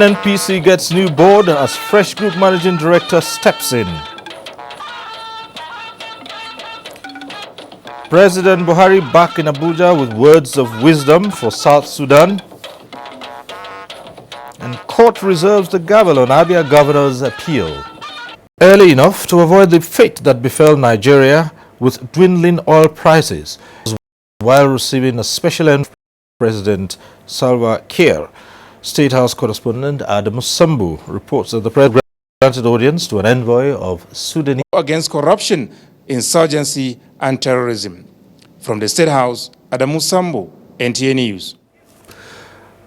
NNPC gets new board as fresh group managing director steps in. President Buhari back in Abuja with words of wisdom for South Sudan. And court reserves the gavel on Abia governor's appeal. Early enough to avoid the fate that befell Nigeria with dwindling oil prices while receiving a special envoy from President Salva Kiir. State House correspondent Adamu Sambu reports that the president granted audience to an envoy of Sudanese against corruption, insurgency and terrorism. From the State House, Adamu Sambu, NTA News.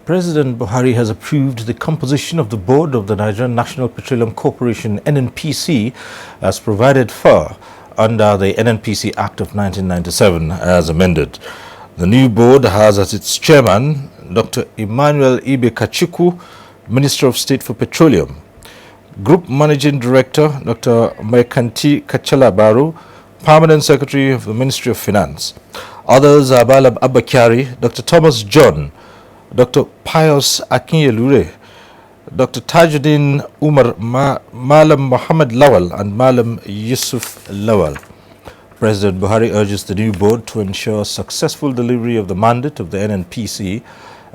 President Buhari has approved the composition of the board of the Nigerian National Petroleum Corporation (NNPC) as provided for under the NNPC Act of 1997 as amended. The new board has as its chairman Dr. Emmanuel Ibe Kachiku, Minister of State for Petroleum, Group Managing Director Dr. Maikanti Kachalabaru, Permanent Secretary of the Ministry of Finance. Others are Balab Abakari, Dr. Thomas John, Dr. Pius Akinyelure, Dr. Tajuddin Umar Malam Muhammad Lawal and Malam Yusuf Lawal. President Buhari urges the new board to ensure successful delivery of the mandate of the NNPC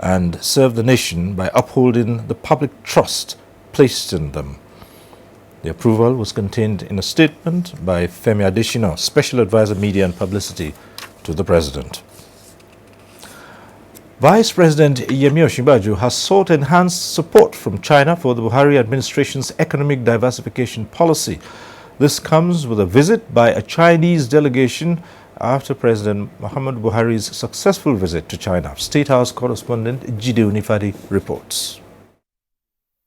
and serve the nation by upholding the public trust placed in them. The approval was contained in a statement by Femi Adesina, Special Advisor Media and Publicity to the President. Vice President Yemi Osinbajo has sought enhanced support from China for the Buhari administration's economic diversification policy. This comes with a visit by a Chinese delegation after President Muhammad Buhari's successful visit to China. State House correspondent Jide Unifadi reports.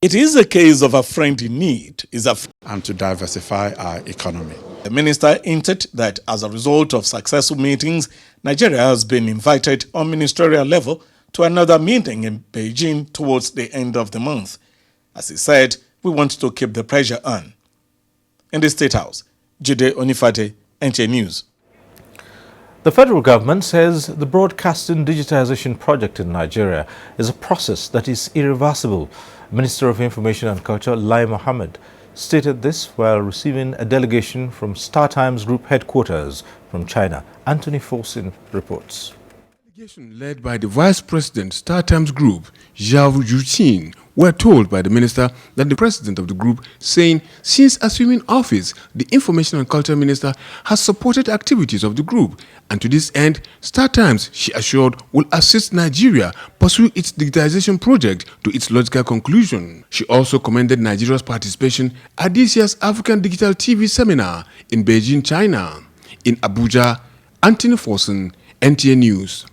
It is a case of a friend in need and to diversify our economy. The minister hinted that as a result of successful meetings, Nigeria has been invited on ministerial level to another meeting in Beijing towards the end of the month. As he said, we want to keep the pressure on. In the State House, Jide Onifate, NTA News. The federal government says the broadcasting digitization project in Nigeria is a process that is irreversible. Minister of Information and Culture, Lai Mohammed, stated this while receiving a delegation from StarTimes Group headquarters from China. Anthony Forsin reports. Delegation led by the Vice President StarTimes Group, Zhao Yuqin, were told by the minister that the president of the group saying since assuming office, the Information and Culture Minister has supported activities of the group, and to this end, StarTimes, she assured, will assist Nigeria pursue its digitization project to its logical conclusion. She also commended Nigeria's participation at this year's African Digital TV Seminar in Beijing, China. In Abuja, Anthony Forsen, NTA News.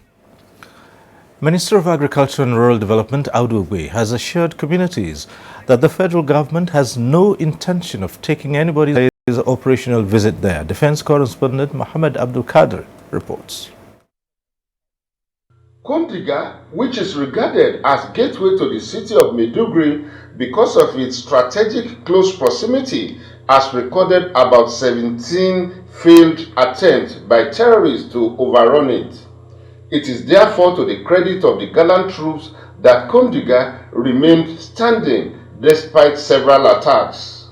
Minister of Agriculture and Rural Development, Audu Ogbe, has assured communities that the federal government has no intention of taking anybody's operational visit there. Defense correspondent Mohammed Abdul Kader reports. Kondiga, which is regarded as gateway to the city of Maiduguri because of its strategic close proximity, has recorded about 17 failed attempts by terrorists to overrun it. It is therefore to the credit of the gallant troops that Kondiga remained standing despite several attacks.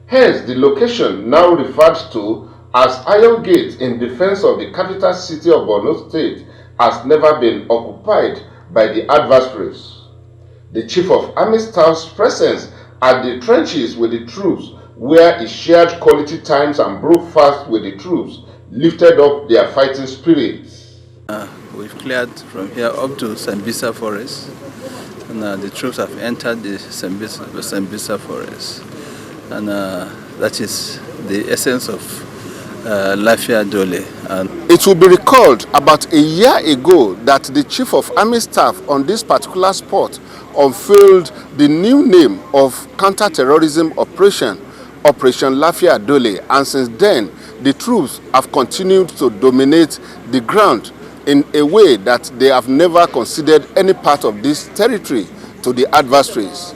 Hence, the location now referred to as Iron Gate in defense of the capital city of Borno State has never been occupied by the adversaries. The Chief of Army Staff's presence at the trenches with the troops, where he shared quality times and broke fast with the troops, lifted up their fighting spirit. We've cleared from here up to Sambisa Forest, and the troops have entered the Sambisa Forest, and that is the essence of Lafia Dole. It will be recalled about a year ago that the Chief of Army Staff on this particular spot unveiled the new name of counter-terrorism operation, Operation Lafia Dole, and since then the troops have continued to dominate the ground in a way that they have never considered any part of this territory to the adversaries.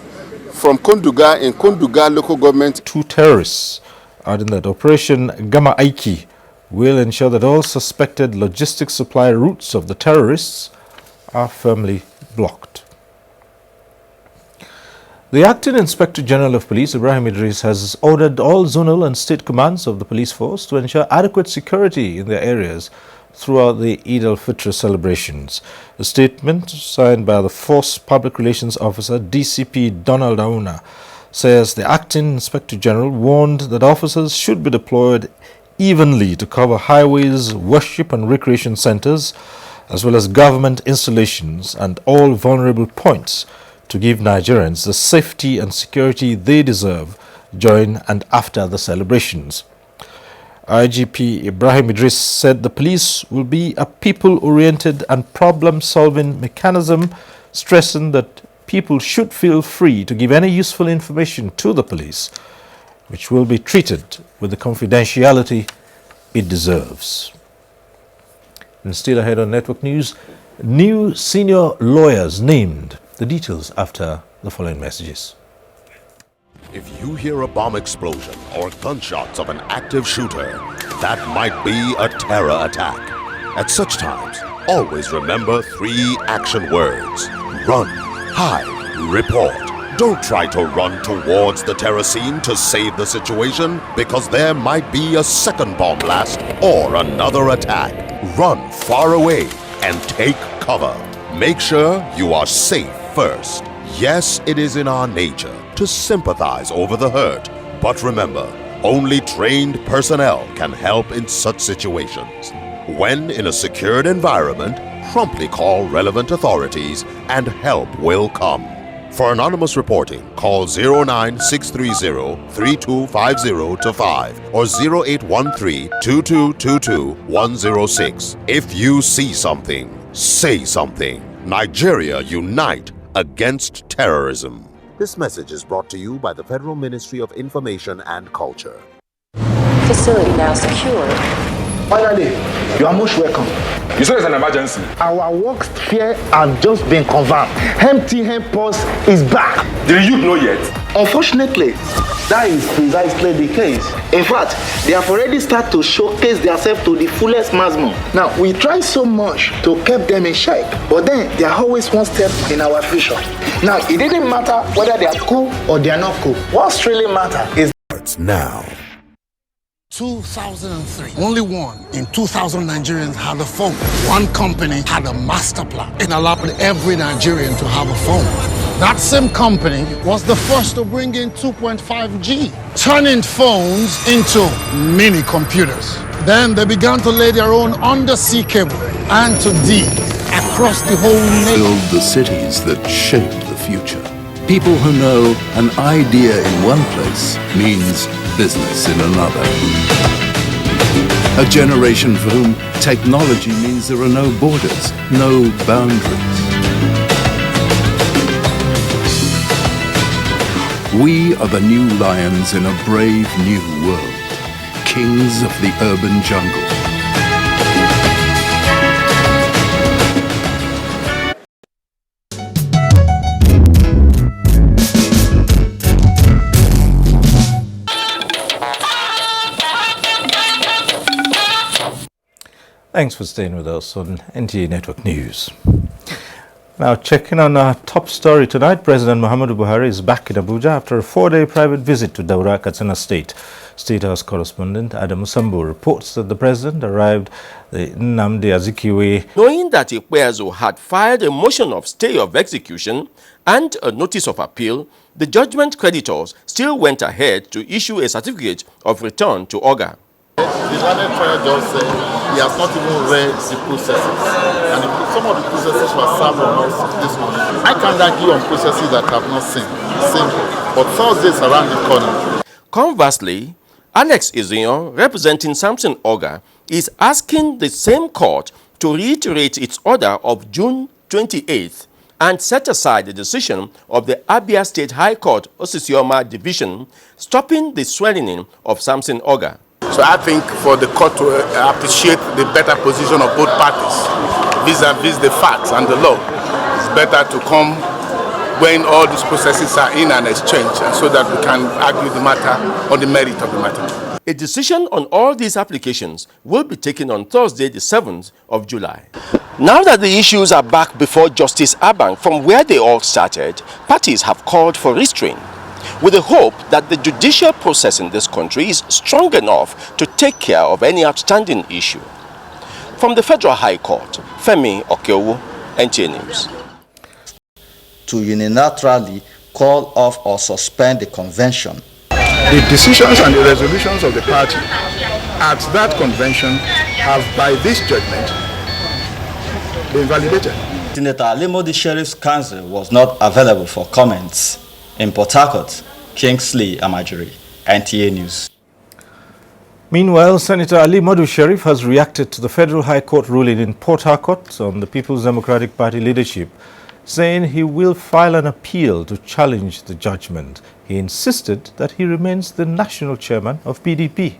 From Konduga, in Konduga local government, 2 terrorists, adding that Operation Gamma Aiki will ensure that all suspected logistics supply routes of the terrorists are firmly blocked. The Acting Inspector General of Police, Ibrahim Idris, has ordered all zonal and state commands of the police force to ensure adequate security in their areas throughout the Eid al-Fitr celebrations. A statement signed by the Force Public Relations Officer, DCP Donald Auna, says the Acting Inspector General warned that officers should be deployed evenly to cover highways, worship and recreation centers, as well as government installations and all vulnerable points to give Nigerians the safety and security they deserve during and after the celebrations. IGP Ibrahim Idris said the police will be a people-oriented and problem-solving mechanism, stressing that people should feel free to give any useful information to the police, which will be treated with the confidentiality it deserves. And still ahead on Network News, new senior lawyers named. The details after the following messages. If you hear a bomb explosion or gunshots of an active shooter, that might be a terror attack. At such times, always remember 3 action words: run, hide, report. Don't try to run towards the terror scene to save the situation, because there might be a second bomb blast or another attack. Run far away and take cover. Make sure you are safe first. Yes, it is in our nature to sympathize over the hurt, but remember, only trained personnel can help in such situations. When in a secured environment, promptly call relevant authorities and help will come. For anonymous reporting, call 09630-3250-5 or 0813-2222-106. If you see something, say something. Nigeria unite against terrorism. This message is brought to you by the Federal Ministry of Information and Culture. Facility now secured. Finally, you are most welcome. You said it's an emergency. Our work sphere have just been confirmed. MTN Pulse is back. Did you know yet? Unfortunately, that is precisely the case. In fact, they have already started to showcase themselves to the fullest maximum. Now, we try so much to keep them in shape, but then they are always one step in our future. Now, it didn't matter whether they are cool or they are not cool. What's really matter is Now. 2003. Only one in 2,000 Nigerians had a phone. One company had a master plan. It allowed every Nigerian to have a phone. That same company was the first to bring in 2.5G, turning phones into mini computers. Then they began to lay their own undersea cable and to dig across the whole nation. Build the cities that shape the future. People who know an idea in one place means business in another. A generation for whom technology means there are no borders, no boundaries. We are the new lions in a brave new world, kings of the urban jungle. Thanks for staying with us on NTA Network News. Now, checking on our top story tonight, President Muhammadu Buhari is back in Abuja after a 4-day private visit to Daura, Katsina State. State House correspondent Adamu Sambo reports that the president arrived the Nnamdi Azikiwe. Knowing that Ikpeazu had filed a motion of stay of execution and a notice of appeal, the judgment creditors still went ahead to issue a certificate of return to Oga. The learned trial judge said he has not even read the processes, and some of the processes were served on us this morning. I can't argue on processes that I have not seen. Simple. But Thursday is around the corner. Conversely, Alex Izion, representing Samson Oga, is asking the same court to reiterate its order of June 28th and set aside the decision of the Abia State High Court Osisioma Division stopping the swearing of Samson Oga. So I think for the court to appreciate the better position of both parties vis-a-vis the facts and the law, it's better to come when all these processes are in an exchange, so that we can argue the matter on the merit of the matter. A decision on all these applications will be taken on Thursday, the 7th of July. Now that the issues are back before Justice Abang from where they all started, parties have called for restraint, with the hope that the judicial process in this country is strong enough to take care of any outstanding issue. From the Federal High Court, Femi Okeowo, NTA News. To unilaterally call off or suspend the convention. The decisions and the resolutions of the party at that convention have, by this judgment, been validated. Senator Alimodi Sheriff's Council was not available for comments. In Port Harcourt, Kingsley Amajiri, NTA News. Meanwhile, Senator Ali Modu Sheriff has reacted to the Federal High Court ruling in Port Harcourt on the People's Democratic Party leadership, saying he will file an appeal to challenge the judgment. He insisted that he remains the national chairman of PDP.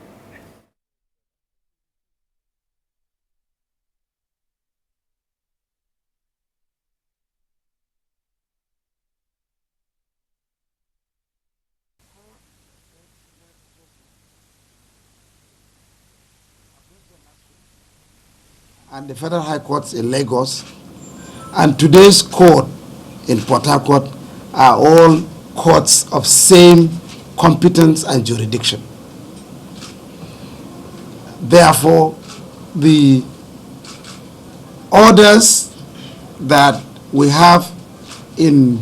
And the Federal High Courts in Lagos and today's court in Port Harcourt are all courts of same competence and jurisdiction. Therefore, the orders that we have in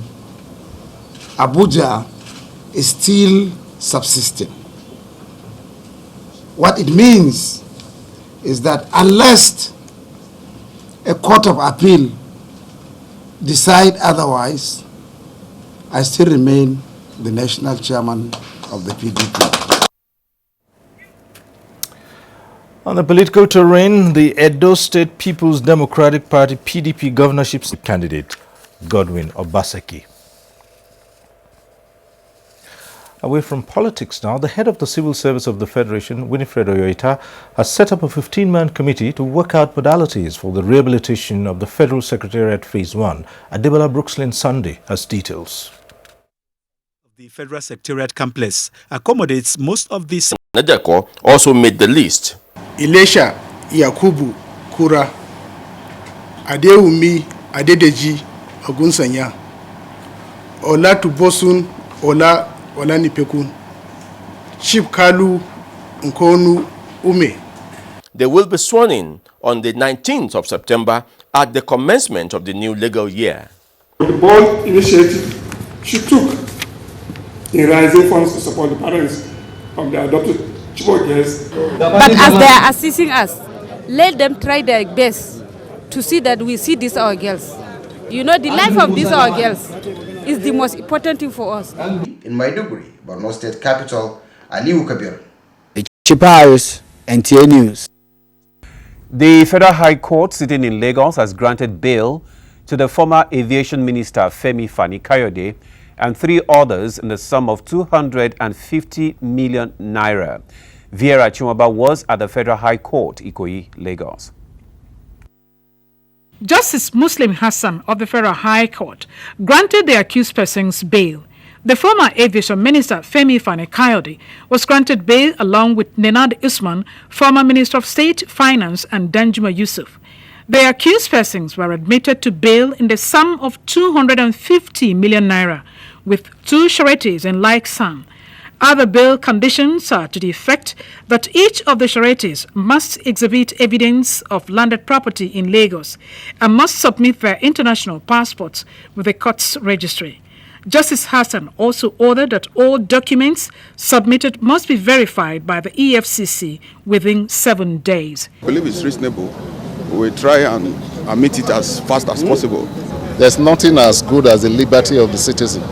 Abuja is still subsisting. What it means is that unless a court of appeal decide otherwise, I still remain the national chairman of the PDP. On the political terrain, the Edo State People's Democratic Party PDP governorship candidate, Godwin Obaseki. Away from politics now, the head of the Civil Service of the Federation, Winifred Oyoita, has set up a 15-man committee to work out modalities for the rehabilitation of the Federal Secretariat Phase 1. Adebola Brookslyn Sunday has details. The Federal Secretariat complex accommodates most of these. Nadeko also made the list. Ilesha Yakubu Kura, Adewumi Adedeji Ogunsanya, Ola Tubosun Ola Nipekun, Chief Kalu Nkonu Ume. They will be sworn in on the 19th of September at the commencement of the new legal year. The bold initiative she took in raising funds to support the parents of the adopted Chibok girls. But as they are assisting us, let them try their best to see that we see these our girls. You know, the life of these our girls is the most important thing for us. In Maiduguri, Borno State capital, Aliu Kabir. Chipayos, NTA News. The Federal High Court sitting in Lagos has granted bail to the former Aviation Minister Femi Fani-Kayode and 3 others in the sum of 250 million naira. Viera Chumaba was at the Federal High Court, Ikoyi, Lagos. Justice Muslim Hassan of the Federal High Court granted the accused persons bail. The former Aviation Minister Femi Fani-Kayode was granted bail along with Nenad Usman, former Minister of State, Finance, and Danjuma Yusuf. The accused persons were admitted to bail in the sum of 250 million naira, with 2 sureties in like sum. Other bail conditions are to the effect that each of the sureties must exhibit evidence of landed property in Lagos and must submit their international passports with the court's registry. Justice Hassan also ordered that all documents submitted must be verified by the EFCC within 7 days. I believe it's reasonable. We try and meet it as fast as possible. There's nothing as good as the liberty of the citizen,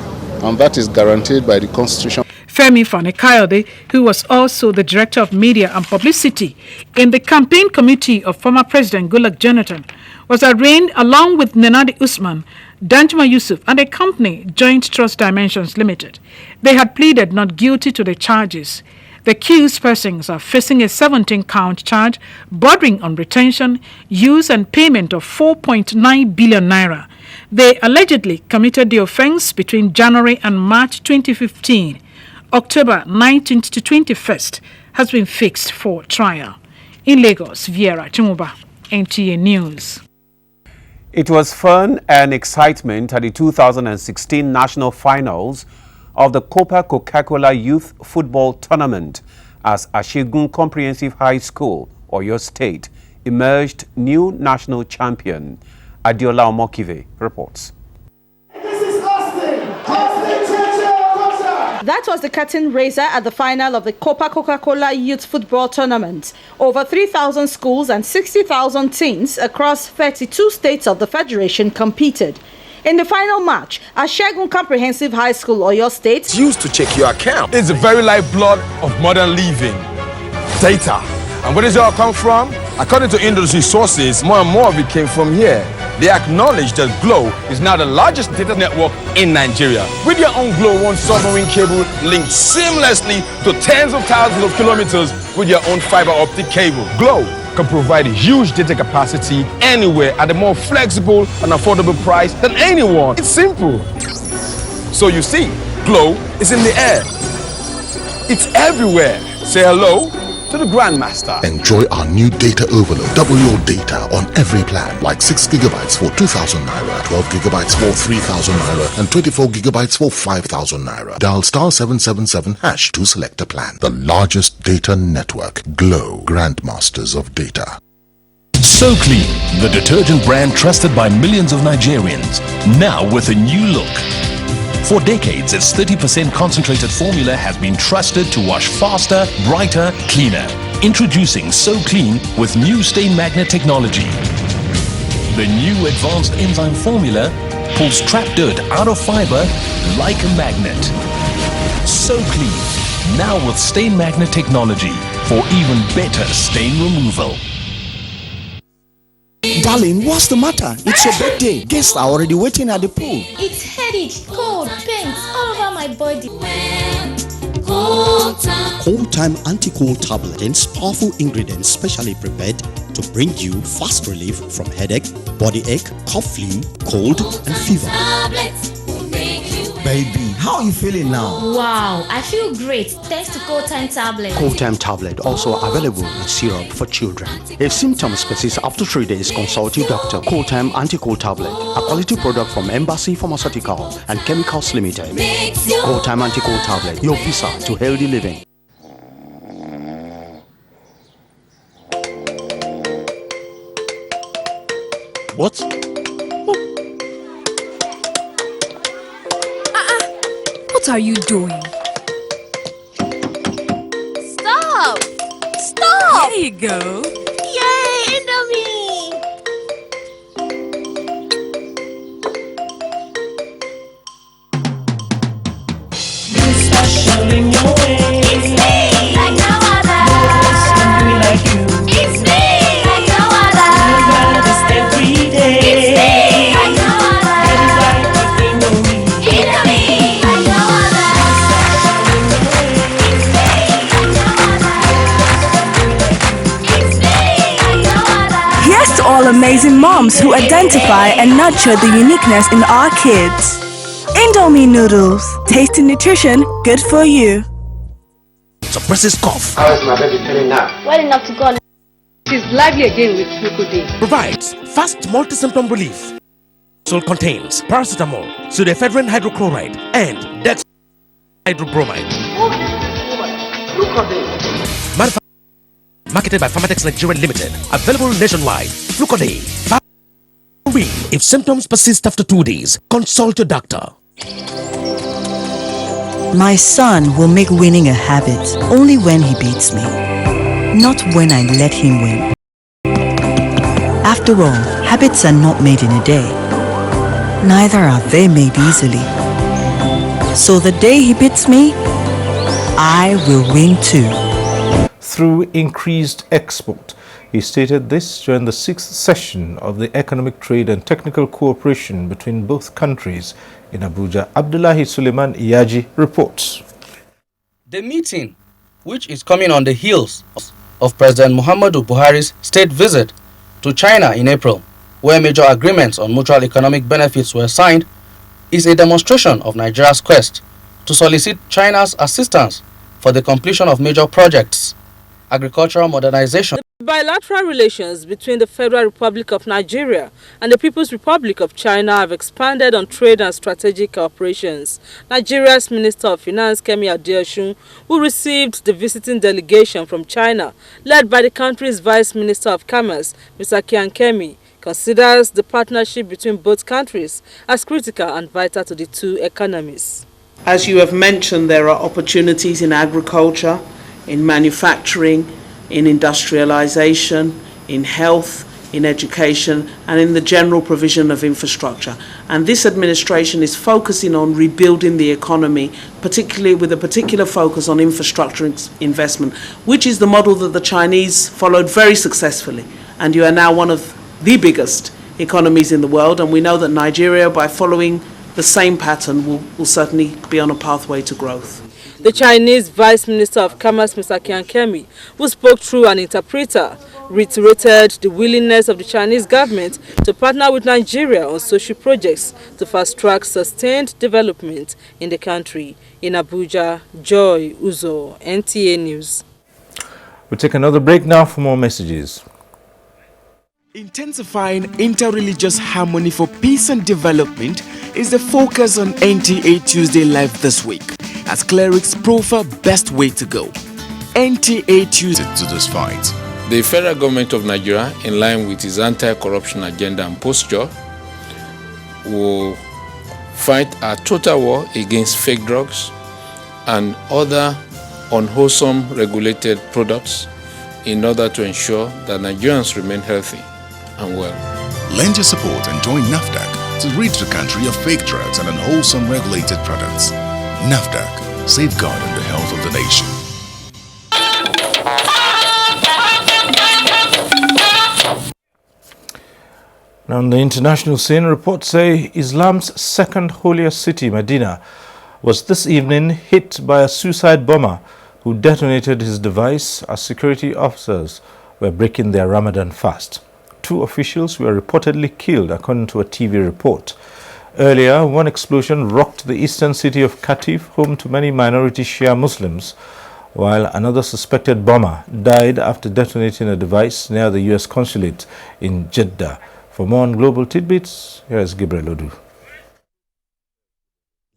and that is guaranteed by the Constitution. Femi Fani-Kayode, who was also the Director of Media and Publicity in the campaign committee of former President Goodluck Jonathan, was arraigned along with Nenadi Usman, Danjuma Yusuf, and a company, Joint Trust Dimensions Limited. They had pleaded not guilty to the charges. The accused persons are facing a 17-count charge bordering on retention, use, and payment of 4.9 billion naira. They allegedly committed the offense between January and March 2015. October 19th to 21st has been fixed for trial. In Lagos, Viera Chumuba, NTA News. It was fun and excitement at the 2016 national finals of the Coca-Cola Youth Football Tournament as Ashegun Comprehensive High School, Oyo State, emerged new national champion. Adiola Omokive reports. That was the curtain raiser at the final of the Coca-Cola Youth Football Tournament. Over 3,000 schools and 60,000 teams across 32 states of the Federation competed. In the final match, Ashegun Comprehensive High School, Oyo State, It's used to check your account. It's the very lifeblood of modern living. Data. And where does it all come from? According to industry sources, more and more of it came from here. They acknowledge that Glo is now the largest data network in Nigeria. With your own Glo One submarine cable linked seamlessly to tens of thousands of kilometers with your own fiber optic cable. Glo can provide huge data capacity anywhere at a more flexible and affordable price than anyone. It's simple. So you see, Glo is in the air. It's everywhere. Say hello to the Grandmaster. Enjoy our new data overload. Double your data on every plan, like 6 gigabytes for 2,000 naira, 12 gigabytes for 3,000 naira, and 24 gigabytes for 5,000 naira. Dial *777# to select a plan. The largest data network. Glo, Grandmasters of Data. So Clean, the detergent brand trusted by millions of Nigerians, now with a new look. For decades, its 30% concentrated formula has been trusted to wash faster, brighter, cleaner. Introducing So Clean with new stain magnet technology. The new advanced enzyme formula pulls trapped dirt out of fiber like a magnet. So Clean, now with stain magnet technology for even better stain removal. Darling, what's the matter? It's your birthday. Guests are already waiting at the pool. It's headache, cold, pains all over my body. Cold Time Anti-Cold Tablet contains powerful ingredients specially prepared to bring you fast relief from headache, body ache, cough, flu, cold, and fever. Baby, how are you feeling now? Wow, I feel great thanks to Cold Time tablet. Cold Time tablet also available in syrup for children. If symptoms persist after 3 days, consult your doctor. Cold Time Anti-Cold Tablet, a quality product from Embassy Pharmaceutical and Chemicals Limited. Cold Time Anti-Cold Tablet, your visa to healthy living. What? What are you doing? Stop! Stop! There you go. Yay, Indomie! Special in your way. It's me! Like no other! Somebody like you. It's me! Like no other! You got this every day. It's me! Like no other! Get it right with Indomie. Indomie! Like no other! It's me! Like no other! It's me! Like no other! Here's to all amazing moms who identify and nurture the uniqueness in our kids. Indomie noodles, tasty nutrition, good for you. Suppress his cough. How is my baby feeling now? Well enough to go on. She's lively again with Fluco-D. Provides fast multi-symptom relief. So contains paracetamol, pseudoephedrine hydrochloride, and dexhydrobromide. Marketed by Pharmatex Nigerian Limited. Available nationwide. Fluco-D. If symptoms persist after 2 days, consult your doctor. My son will make winning a habit only when he beats me, not when I let him win. After all, habits are not made in a day. Neither are they made easily. So the day he beats me, I will win too. Through increased export. He stated this during the 6th session of the Economic Trade and Technical Cooperation between both countries in Abuja. Abdullahi Suleiman Iyaji reports. The meeting, which is coming on the heels of President Muhammadu Buhari's state visit to China in April, where major agreements on mutual economic benefits were signed, is a demonstration of Nigeria's quest to solicit China's assistance for the completion of major projects. agricultural modernization. The bilateral relations between the Federal Republic of Nigeria and the People's Republic of China have expanded on trade and strategic cooperations. Nigeria's Minister of Finance, Kemi Adeosun, who received the visiting delegation from China, led by the country's Vice Minister of Commerce, Mr. Kian Kemi, considers the partnership between both countries as critical and vital to the two economies. As you have mentioned, there are opportunities in agriculture, in manufacturing, in industrialization, in health, in education, and in the general provision of infrastructure. And this administration is focusing on rebuilding the economy, particularly with a particular focus on infrastructure investment, which is the model that the Chinese followed very successfully. And you are now one of the biggest economies in the world, and we know that Nigeria, by following the same pattern, will certainly be on a pathway to growth. The Chinese Vice Minister of Commerce, Mr. Kian Kemi, who spoke through an interpreter, reiterated the willingness of the Chinese government to partner with Nigeria on social projects to fast-track sustained development in the country. In Abuja, Joy Uzo, NTA News. We'll take another break now for more messages. Intensifying interreligious harmony for peace and development is the focus on NTA Tuesday Live this week, as clerics proffer best way to go. NTA Tuesday to this fight. The federal government of Nigeria, in line with its anti-corruption agenda and posture, will fight a total war against fake drugs and other unwholesome regulated products in order to ensure that Nigerians remain healthy and well. Lend your support and join NAFDAC to rid the country of fake drugs and unwholesome regulated products. NAFDAC, safeguarding the health of the nation. Now, on the international scene, reports say Islam's second holiest city, Medina, was this evening hit by a suicide bomber who detonated his device as security officers were breaking their Ramadan fast. 2 officials were reportedly killed, according to a TV report. Earlier, one explosion rocked the eastern city of Qatif, home to many minority Shia Muslims, while another suspected bomber died after detonating a device near the U.S. consulate in Jeddah. For more on global tidbits, here is Gabriel Odu.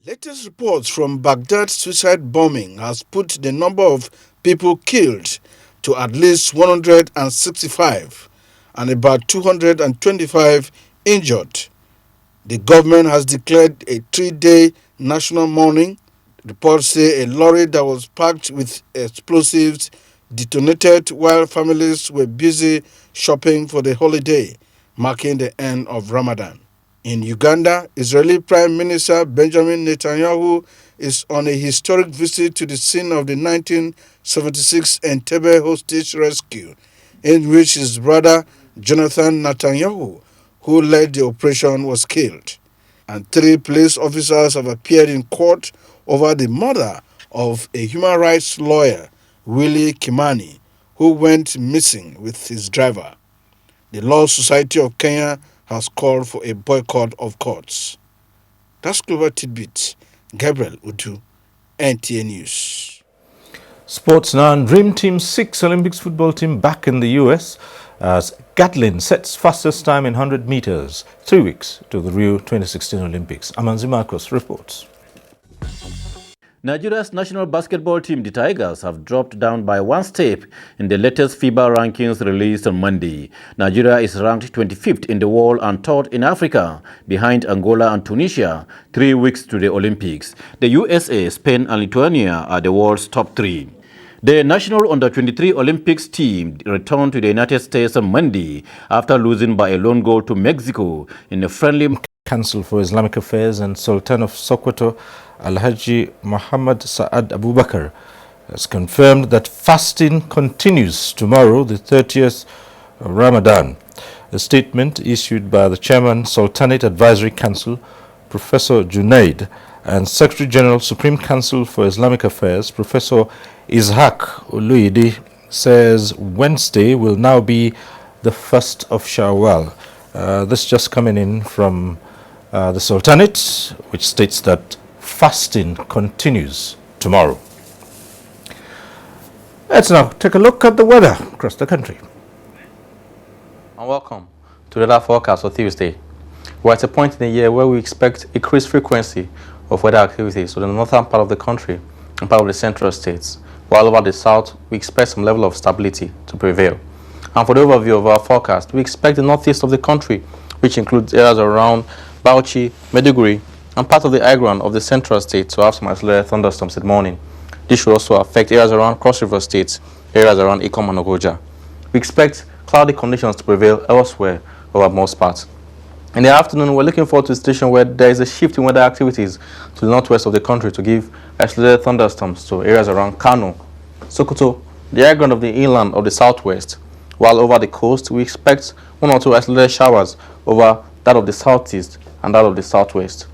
Latest reports from Baghdad's suicide bombing has put the number of people killed to at least 165 and about 225 injured. The government has declared a 3-day national mourning. Reports say a lorry that was packed with explosives detonated while families were busy shopping for the holiday, marking the end of Ramadan. In Uganda, Israeli Prime Minister Benjamin Netanyahu is on a historic visit to the scene of the 1976 Entebbe hostage rescue, in which his brother Jonathan Netanyahu, who led the operation, was killed. And 3 police officers have appeared in court over the murder of a human rights lawyer, Willie Kimani, who went missing with his driver. The Law Society of Kenya has called for a boycott of courts. That's Global Tidbit. Gabriel Udu, NTA News. Sports now, and Dream Team 6 Olympics football team back in the U.S. as Gatlin sets fastest time in 100 meters, 3 weeks to the Rio 2016 Olympics. Amanzi Marcos reports. Nigeria's national basketball team, the Tigers, have dropped down by 1 step in the latest FIBA rankings released on Monday. Nigeria is ranked 25th in the world and 3rd in Africa, behind Angola and Tunisia, 3 weeks to the Olympics. The USA, Spain and Lithuania are the world's top 3. The national under-23 Olympics team returned to the United States on Monday after losing by a lone goal to Mexico in a friendly Council for Islamic Affairs and Sultan of Sokoto, Alhaji Muhammad Saad Abubakar, has confirmed that fasting continues tomorrow, the 30th of Ramadan. A statement issued by the Chairman, Sultanate Advisory Council, Professor Junaid, and Secretary General, Supreme Council for Islamic Affairs, Professor Ishaq Uluidi, says Wednesday will now be the 1st of Shawwal. This just coming in from the Sultanate, which states that fasting continues tomorrow. Let's now take a look at the weather across the country. And welcome to the weather forecast for Tuesday. We're at a point in the year where we expect increased frequency of weather activities to the northern part of the country and part of the central states, while over the south we expect some level of stability to prevail. And for the overview of our forecast, we expect the northeast of the country, which includes areas around Bauchi, Maiduguri, and part of the high ground of the central state, to have some isolated thunderstorms in the morning. This should also affect areas around Cross River State, areas around Ikom and Abuja. We expect cloudy conditions to prevail elsewhere over most parts. In the afternoon, we're looking forward to a situation where there is a shift in weather activities to the northwest of the country to give isolated thunderstorms to areas around Kano, Sokoto, the high ground of the inland of the southwest, while over the coast, we expect one or two isolated showers over that of the southeast and that of the southwest.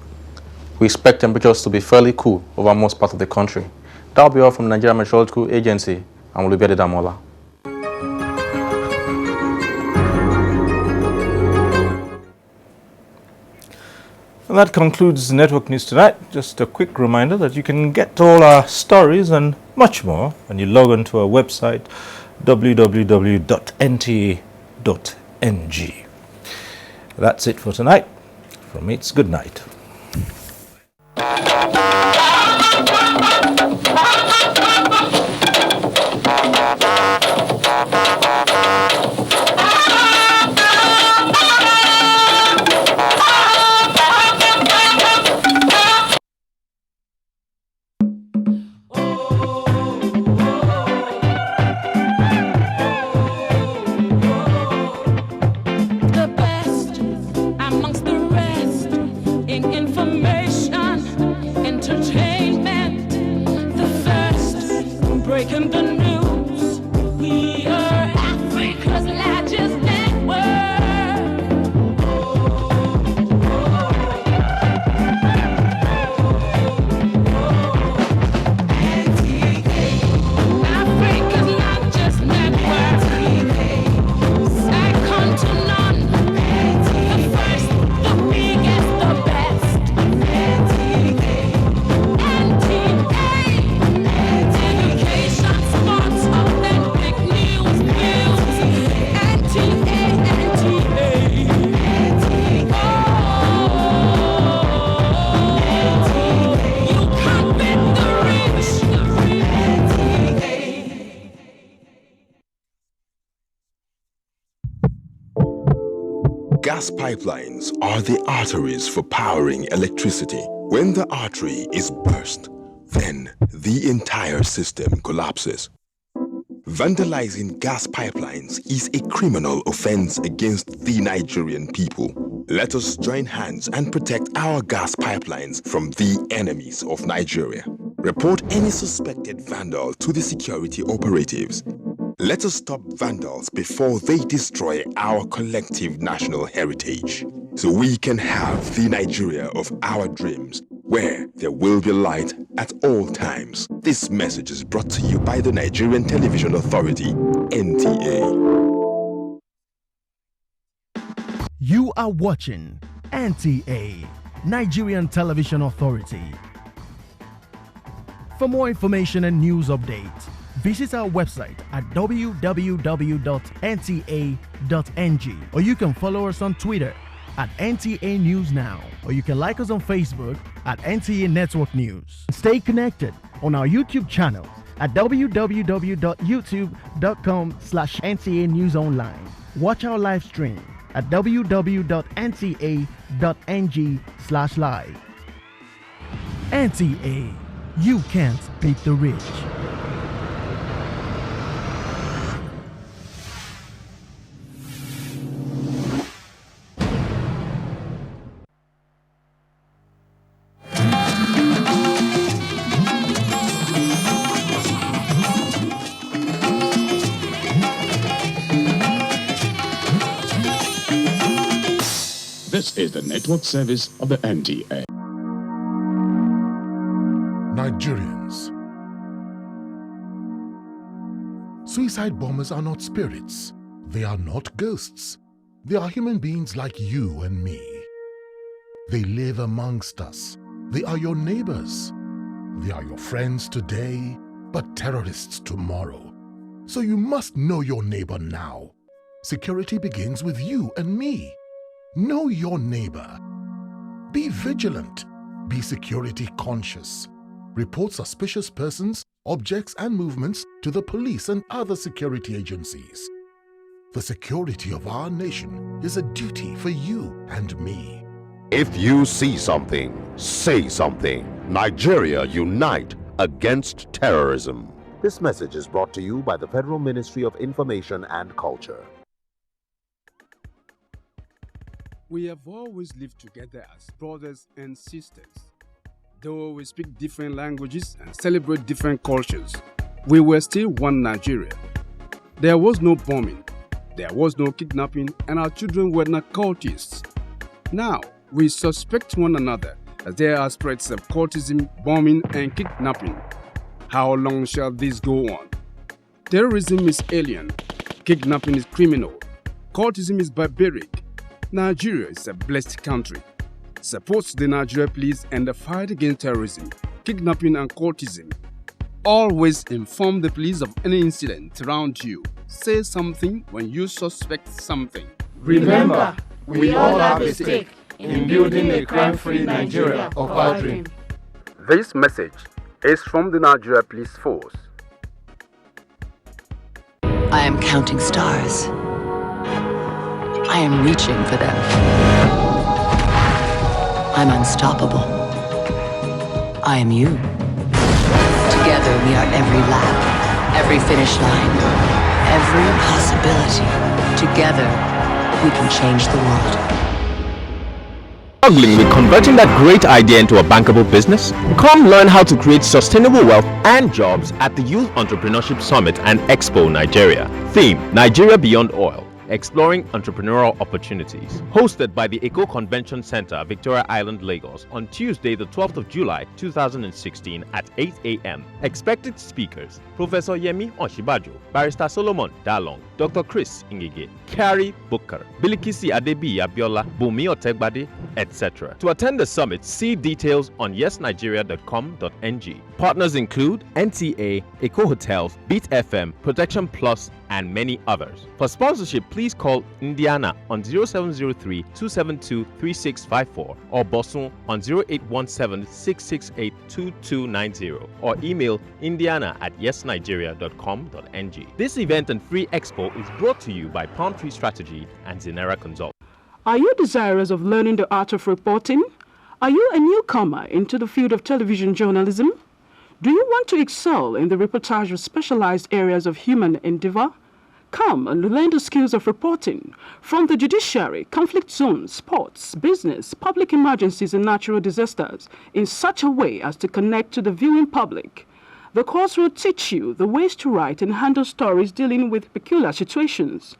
We expect temperatures to be fairly cool over most parts of the country. That will be all from the Nigerian Meteorological Agency. I'm Olubede Damola. And that concludes Network News tonight. Just a quick reminder that you can get all our stories and much more when you log on to our website www.nta.ng. That's it for tonight. From me, it's good night. Breaking the news, we are Africa's largest network. Africa's largest network, second to none. The first, the biggest, the best. Gas pipelines are the arteries for powering electricity. When the artery is burst, then the entire system collapses. Vandalizing gas pipelines is a criminal offense against the Nigerian people. Let us join hands and protect our gas pipelines from the enemies of Nigeria. Report any suspected vandal to the security operatives. Let us stop vandals before they destroy our collective national heritage, so we can have the Nigeria of our dreams, where there will be light at all times. This message is brought to you by the Nigerian Television Authority, NTA. You are watching NTA, Nigerian Television Authority. For more information and news updates, visit our website at www.nta.ng, or you can follow us on Twitter at NTA News Now, or you can like us on Facebook at NTA Network News. Stay connected on our YouTube channel at www.youtube.com/NTA News Online. Watch our live stream at www.nta.ng/live. NTA, you can't beat the rich. This is the network service of the NTA. Nigerians. Suicide bombers are not spirits. They are not ghosts. They are human beings like you and me. They live amongst us. They are your neighbors. They are your friends today, but terrorists tomorrow. So you must know your neighbor now. Security begins with you and me. Know your neighbor. Be vigilant. Be security conscious. Report suspicious persons, objects, and movements to the police and other security agencies. The security of our nation is a duty for you and me. If you see something, say something. Nigeria, unite against terrorism. This message is brought to you by the Federal Ministry of Information and Culture. We have always lived together as brothers and sisters. Though we speak different languages and celebrate different cultures, we were still one Nigeria. There was no bombing, there was no kidnapping, and our children were not cultists. Now, we suspect one another as there are spreads of cultism, bombing, and kidnapping. How long shall this go on? Terrorism is alien, kidnapping is criminal, cultism is barbaric. Nigeria is a blessed country. Support the Nigeria Police and the fight against terrorism, kidnapping, and cultism. Always inform the police of any incident around you. Say something when you suspect something. Remember, we all have a stake in building a crime-free Nigeria of our dream. This message is from the Nigeria Police Force. I am counting stars. I am reaching for them. I'm unstoppable. I am you. Together we are every lap, every finish line, every possibility. Together we can change the world. Struggling with converting that great idea into a bankable business? Come learn how to create sustainable wealth and jobs at the Youth Entrepreneurship Summit and Expo Nigeria. Theme: Nigeria Beyond Oil. Exploring Entrepreneurial Opportunities. Hosted by the Eco Convention Center, Victoria Island, Lagos, on Tuesday, the 12th of July, 2016 at 8 a.m. Expected speakers: Professor Yemi Oshibajo, Barrister Solomon Dalong, Dr. Chris Ngige, Carrie Booker, Bilikisi Adebi Abiola, Bumi Otegbade, etc. To attend the summit, see details on yesnigeria.com.ng. Partners include NTA, Eco Hotels, Beat FM, Protection Plus, and many others. For sponsorship, please call Indiana on 0703 272 3654 or Bosun on 0817 668 2290 or email indiana@yesnigeria.com.ng. This event and free expo is brought to you by Palm Tree Strategy and Zenera Consult. Are you desirous of learning the art of reporting? Are you a newcomer into the field of television journalism? Do you want to excel in the reportage of specialized areas of human endeavor? Come and learn the skills of reporting from the judiciary, conflict zones, sports, business, public emergencies and natural disasters in such a way as to connect to the viewing public. The course will teach you the ways to write and handle stories dealing with peculiar situations.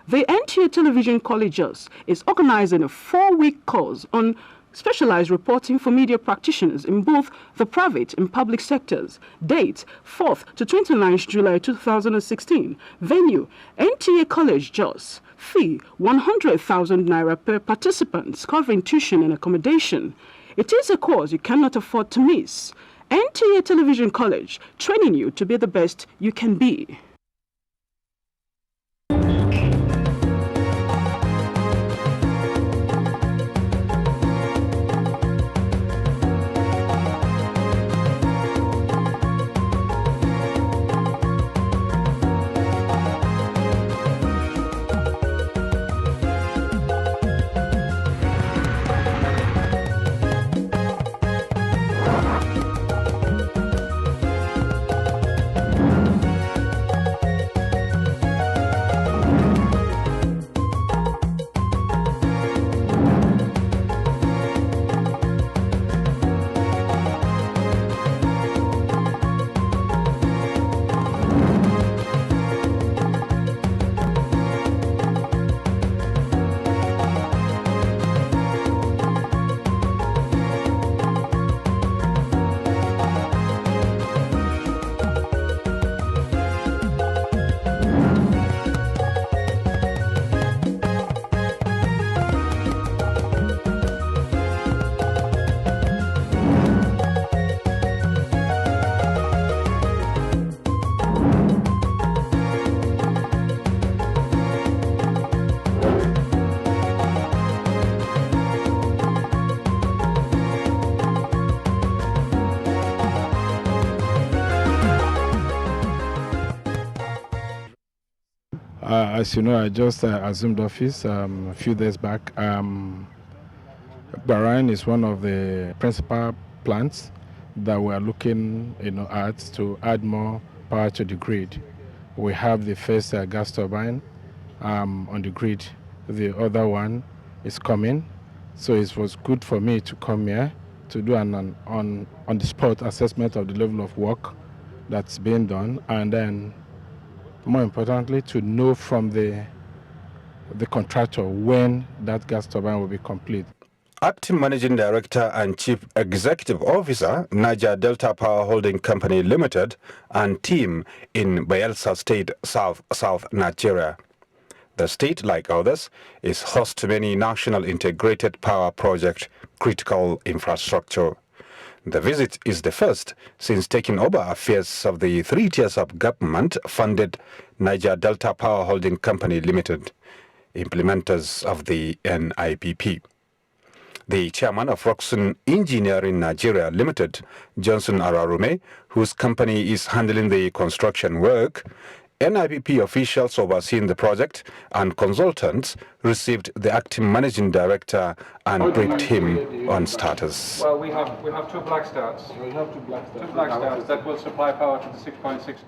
The NTA Television Colleges is organizing a 4-week course on specialized reporting for media practitioners in both the private and public sectors. Date 4th to 29th July 2016. Venue NTA College Jos. Fee 100,000 naira per participant, covering tuition and accommodation. It is a course you cannot afford to miss. NTA Television College, training you to be the best you can be. As you know, I just assumed office a few days back. Bahrain is one of the principal plants that we are looking, at to add more power to the grid. We have the first gas turbine on the grid. The other one is coming, so it was good for me to come here to do an on-the-spot assessment of the level of work that's being done, and then more importantly, to know from the contractor when that gas turbine will be complete. Acting Managing Director and Chief Executive Officer, Niger Delta Power Holding Company Limited, and team in Bayelsa State, South Nigeria. The state, like others, is host to many national integrated power project critical infrastructure. The visit is the first since taking over affairs of the 3 tiers of government-funded Niger Delta Power Holding Company Limited, implementers of the NIPP. The chairman of Roxon Engineering Nigeria Limited, Johnson Ararume, whose company is handling the construction work, NIPP officials overseeing the project and consultants received the acting managing director and briefed him on status. Well, we have 2 black starts. We have 2 black starts. 2 black starts that will supply power to the 6.6